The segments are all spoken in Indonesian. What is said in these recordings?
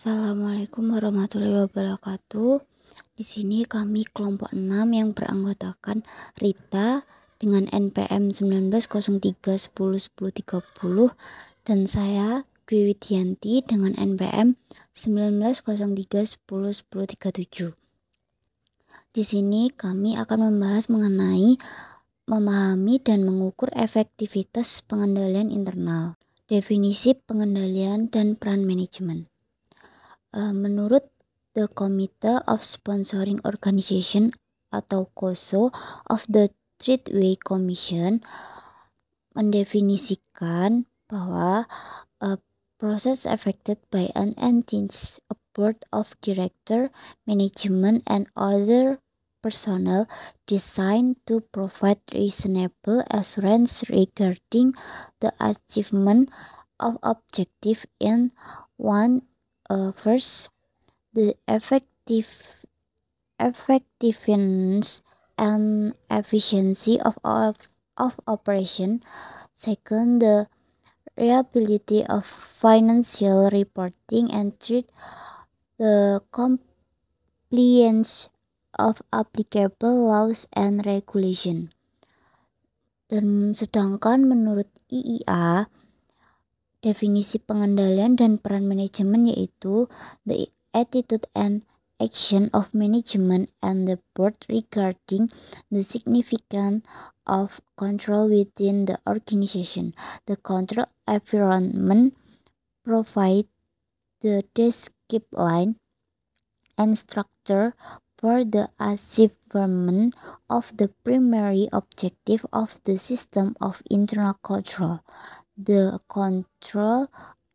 Assalamualaikum warahmatullahi wabarakatuh. Di sini kami kelompok 6 yang beranggotakan Rita dengan NPM 1903 10 10 30 dan saya Dwi Widianti dengan NPM 1903 10 10 37. Di sini kami akan membahas mengenai memahami dan mengukur efektivitas pengendalian internal, definisi pengendalian dan peran manajemen. Menurut the Committee of Sponsoring Organization atau COSO of the Treatway Commission mendefinisikan bahwa a process affected by an entity, a board of director, management, and other personnel designed to provide reasonable assurance regarding the achievement of objective in one. First, the effectiveness and efficiency of operation. Second, the reliability of financial reporting, and third, the compliance of applicable laws and regulation. Dan sedangkan menurut IIA, definisi pengendalian dan peran manajemen yaitu the attitude and action of management and the board regarding the significance of control within the organization. The control environment provide the discipline and structure for the achievement of the primary objective of the system of internal control. The control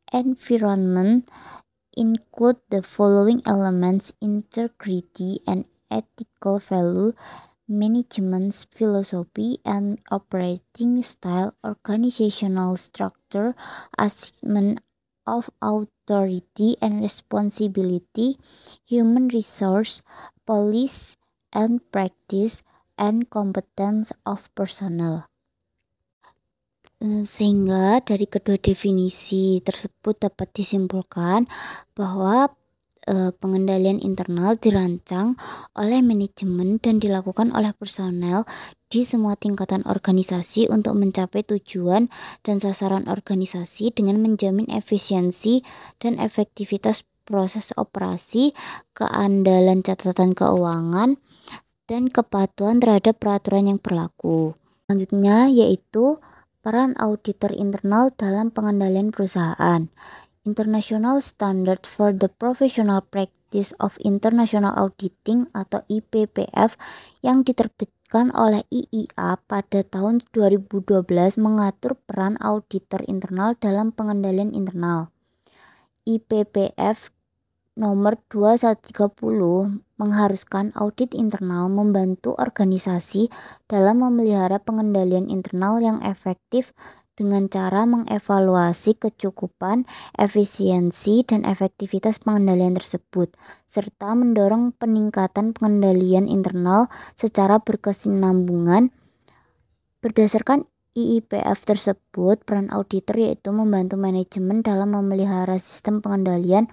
environment include the following elements: integrity and ethical value, management philosophy and operating style, organizational structure, assessment of authority and responsibility, human resource, policy and practice, and competence of personnel. Sehingga dari kedua definisi tersebut dapat disimpulkan bahwa pengendalian internal dirancang oleh manajemen dan dilakukan oleh personel di semua tingkatan organisasi untuk mencapai tujuan dan sasaran organisasi dengan menjamin efisiensi dan efektivitas proses operasi, keandalan catatan keuangan, dan kepatuhan terhadap peraturan yang berlaku. Selanjutnya yaitu peran auditor internal dalam pengendalian perusahaan. International Standard for the Professional Practice of International Auditing atau IPPF yang diterbitkan oleh IIA pada tahun 2012 mengatur peran auditor internal dalam pengendalian internal. IPPF nomor 2130 mengharuskan audit internal membantu organisasi dalam memelihara pengendalian internal yang efektif dengan cara mengevaluasi kecukupan, efisiensi, dan efektivitas pengendalian tersebut, serta mendorong peningkatan pengendalian internal secara berkesinambungan. Berdasarkan IIPF tersebut, peran auditor yaitu membantu manajemen dalam memelihara sistem pengendalian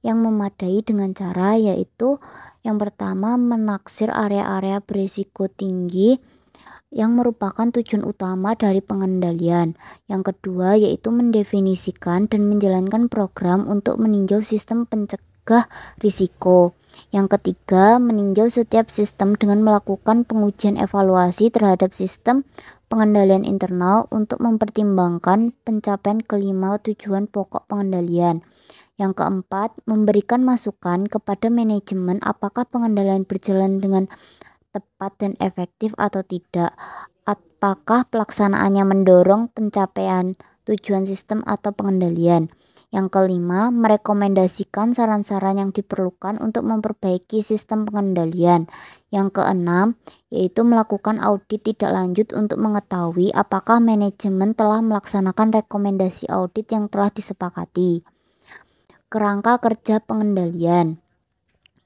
yang memadai dengan cara yaitu yang pertama menaksir area-area berisiko tinggi yang merupakan tujuan utama dari pengendalian. Yang kedua yaitu mendefinisikan dan menjalankan program untuk meninjau sistem pencegah risiko. Yang ketiga, meninjau setiap sistem dengan melakukan pengujian evaluasi terhadap sistem pengendalian internal untuk mempertimbangkan pencapaian kelima tujuan pokok pengendalian. Yang keempat, memberikan masukan kepada manajemen apakah pengendalian berjalan dengan tepat dan efektif atau tidak. Apakah pelaksanaannya mendorong pencapaian tujuan sistem atau pengendalian. Yang kelima, merekomendasikan saran-saran yang diperlukan untuk memperbaiki sistem pengendalian. Yang keenam, yaitu melakukan audit tidak lanjut untuk mengetahui apakah manajemen telah melaksanakan rekomendasi audit yang telah disepakati. Kerangka kerja pengendalian.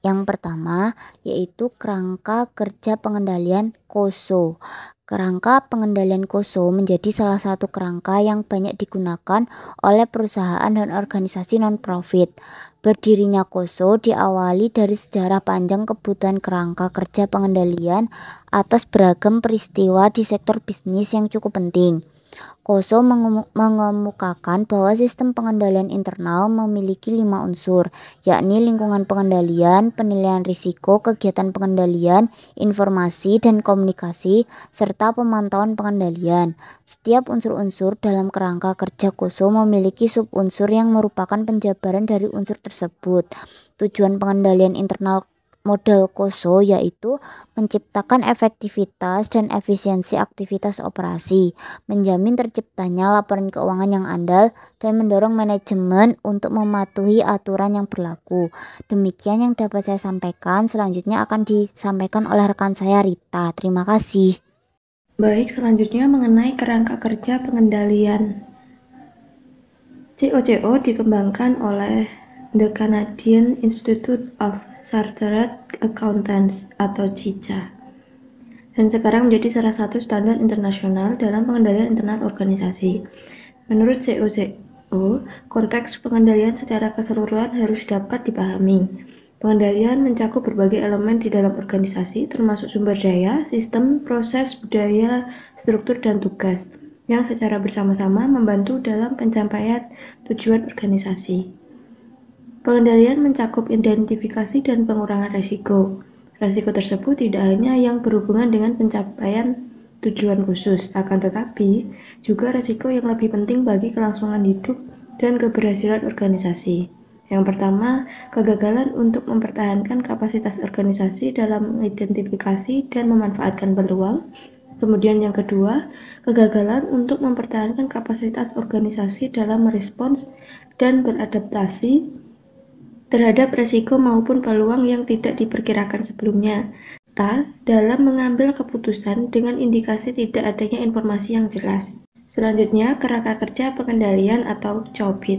Yang pertama yaitu kerangka kerja pengendalian KOSO. Kerangka pengendalian KOSO menjadi salah satu kerangka yang banyak digunakan oleh perusahaan dan organisasi non-profit. Berdirinya KOSO diawali dari sejarah panjang kebutuhan kerangka kerja pengendalian atas beragam peristiwa di sektor bisnis yang cukup penting. KOSO mengemukakan bahwa sistem pengendalian internal memiliki 5 unsur, yakni lingkungan pengendalian, penilaian risiko, kegiatan pengendalian, informasi dan komunikasi, serta pemantauan pengendalian. Setiap unsur-unsur dalam kerangka kerja KOSO memiliki sub-unsur yang merupakan penjabaran dari unsur tersebut. Tujuan pengendalian internal model KOSO yaitu menciptakan efektivitas dan efisiensi aktivitas operasi, menjamin terciptanya laporan keuangan yang andal, dan mendorong manajemen untuk mematuhi aturan yang berlaku. Demikian yang dapat saya sampaikan. Selanjutnya akan disampaikan oleh rekan saya Rita. Terima kasih. Baik, selanjutnya mengenai kerangka kerja pengendalian. COCO dikembangkan oleh The Canadian Institute of Chartered Accountants atau CICA, dan sekarang menjadi salah satu standar internasional dalam pengendalian internal organisasi. Menurut COCO, konteks pengendalian secara keseluruhan harus dapat dipahami. Pengendalian mencakup berbagai elemen di dalam organisasi, termasuk sumber daya, sistem, proses, budaya, struktur, dan tugas, yang secara bersama-sama membantu dalam pencapaian tujuan organisasi. Pengendalian mencakup identifikasi dan pengurangan risiko. Risiko tersebut tidak hanya yang berhubungan dengan pencapaian tujuan khusus, akan tetapi juga risiko yang lebih penting bagi kelangsungan hidup dan keberhasilan organisasi. Yang pertama, kegagalan untuk mempertahankan kapasitas organisasi dalam mengidentifikasi dan memanfaatkan peluang. Kemudian yang kedua, kegagalan untuk mempertahankan kapasitas organisasi dalam merespons dan beradaptasi terhadap risiko maupun peluang yang tidak diperkirakan sebelumnya, dalam mengambil keputusan dengan indikasi tidak adanya informasi yang jelas. Selanjutnya, kerangka kerja pengendalian atau COBIT.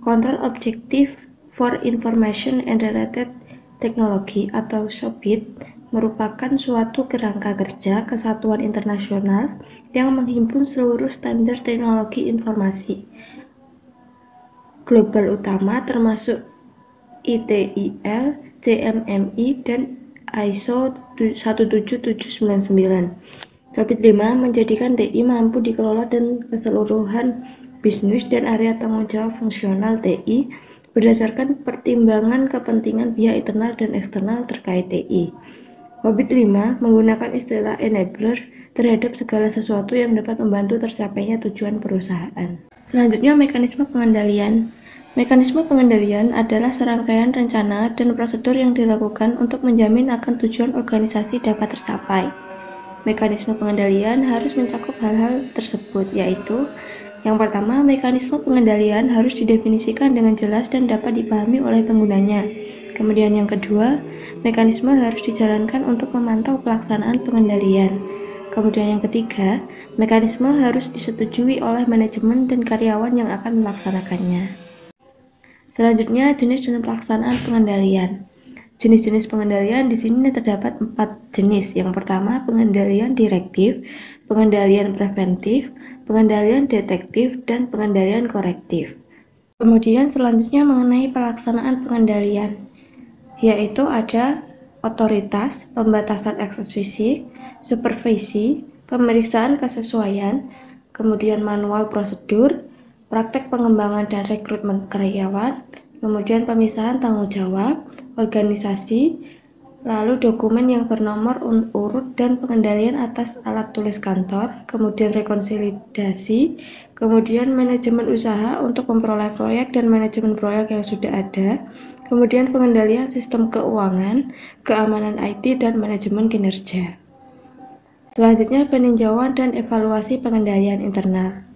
Control Objective for Information and Related Technology atau COBIT merupakan suatu kerangka kerja kesatuan internasional yang menghimpun seluruh standar teknologi informasi global utama termasuk ITIL, CMMI, dan ISO 17799. COBIT 5 menjadikan TI mampu dikelola dan keseluruhan bisnis dan area tanggung jawab fungsional TI berdasarkan pertimbangan kepentingan pihak internal dan eksternal terkait TI. COBIT 5 menggunakan istilah enabler terhadap segala sesuatu yang dapat membantu tercapainya tujuan perusahaan. Selanjutnya, mekanisme pengendalian. Mekanisme pengendalian adalah serangkaian rencana dan prosedur yang dilakukan untuk menjamin akan tujuan organisasi dapat tercapai. Mekanisme pengendalian harus mencakup hal-hal tersebut, yaitu yang pertama, mekanisme pengendalian harus didefinisikan dengan jelas dan dapat dipahami oleh penggunanya. Kemudian yang kedua, mekanisme harus dijalankan untuk memantau pelaksanaan pengendalian. Kemudian yang ketiga, mekanisme harus disetujui oleh manajemen dan karyawan yang akan melaksanakannya. Selanjutnya, jenis dan pelaksanaan pengendalian. Jenis-jenis pengendalian di sini terdapat 4 jenis. Yang pertama, pengendalian direktif, pengendalian preventif, pengendalian detektif, dan pengendalian korektif. Kemudian selanjutnya mengenai pelaksanaan pengendalian, yaitu ada otoritas, pembatasan akses fisik, supervisi, pemeriksaan kesesuaian, kemudian manual prosedur, praktek pengembangan dan rekrutmen karyawan, kemudian pemisahan tanggung jawab, organisasi, lalu dokumen yang bernomor urut dan pengendalian atas alat tulis kantor, kemudian rekonsilidasi, kemudian manajemen usaha untuk memperoleh proyek dan manajemen proyek yang sudah ada, kemudian pengendalian sistem keuangan, keamanan IT, dan manajemen kinerja. Selanjutnya, peninjauan dan evaluasi pengendalian internal.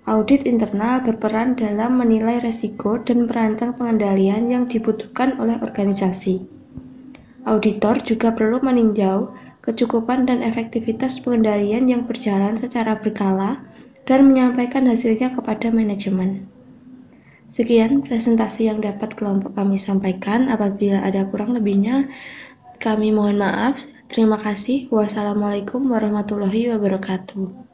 Audit internal berperan dalam menilai risiko dan merancang pengendalian yang dibutuhkan oleh organisasi. Auditor juga perlu meninjau kecukupan dan efektivitas pengendalian yang berjalan secara berkala dan menyampaikan hasilnya kepada manajemen. Sekian presentasi yang dapat kelompok kami sampaikan. Apabila ada kurang lebihnya, kami mohon maaf. Terima kasih. Wassalamualaikum warahmatullahi wabarakatuh.